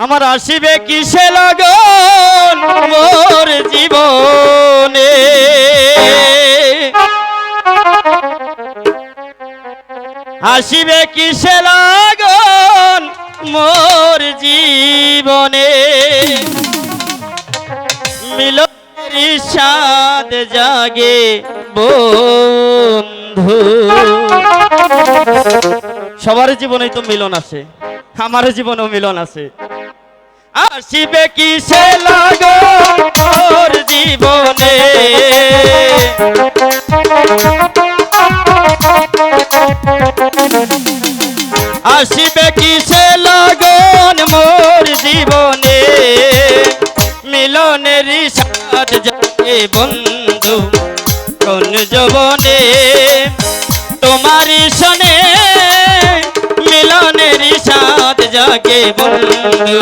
আমার আসিবে কিসে লগন মোর জীবনে, আসিবে কিসে লগন মোর জীবনে, মিলনের স্বাদ জাগে বন্ধু। সবার জীবনেই তো মিলন আছে, আমার জীবনেও মিলন আছে। আসিবে কিসে লগন মোর জীবনে, আসিবে কিসে লগন মোর জীবনে, মিলনের স্বাদ জাগে বন্ধু কোন যৌবনে, তোমারই সনে মিলনের স্বাদ জাগে বন্ধু।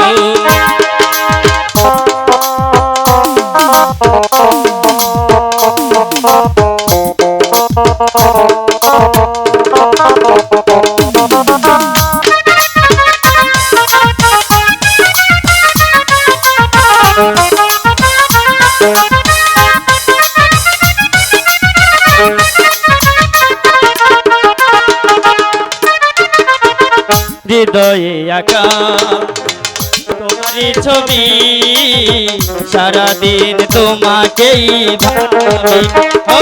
হৃদয়ে আঁকা তোমারই ছবি, সারাদিন তোমাকেই ভাবি। ও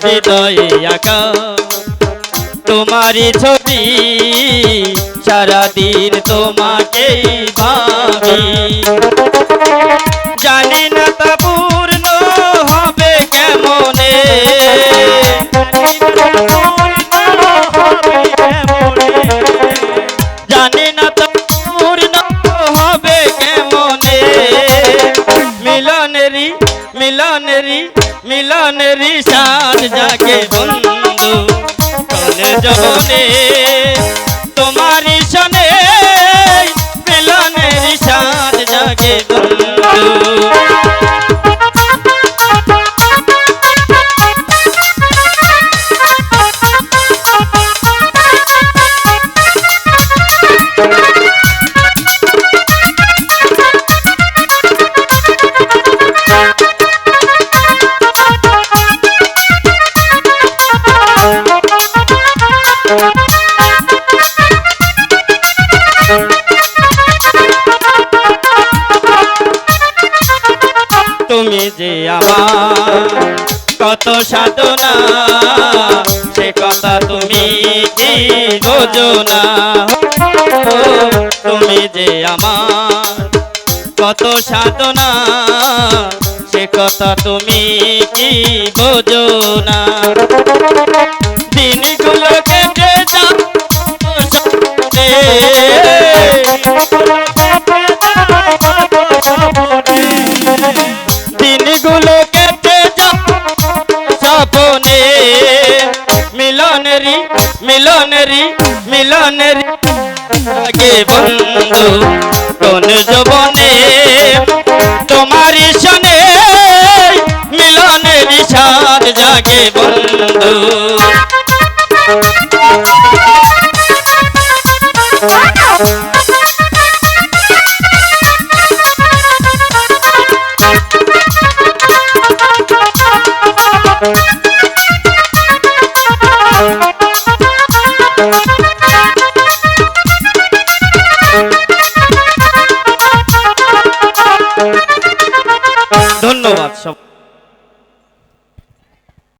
হৃদয়ে আঁকা তোমারই ছবি, সারাদিন তোমাকেই ভাবি। জানি না তা পূর্ণ হবে কেমনে, জানি না তো পূর্ণ হবে কেমনে, মিলনেরই মিলনেরই মিলনেরই স্বাদ জাগে বন্ধু কোন যৌবনে, তোমারই সনে মিলনেরই স্বাদ জাগে বন্ধু। তুমি যে আমার কত সাধনা, সে কথা তুমি কি বোঝো না। তুমি যে আমার কত সাধনা, সে কথা তুমি কি বোঝো না। দিনগুলো কেটে যাও দিনগুলো কেটে যাও স্বপ্নে, মিলনেরই মিলনেরই মিলনেরই জাগে বন্ধু কোন যৌবনে, তোমারই সনে মিলনেরই স্বাদ জাগে বন্ধু। ধন্যবাদ সব।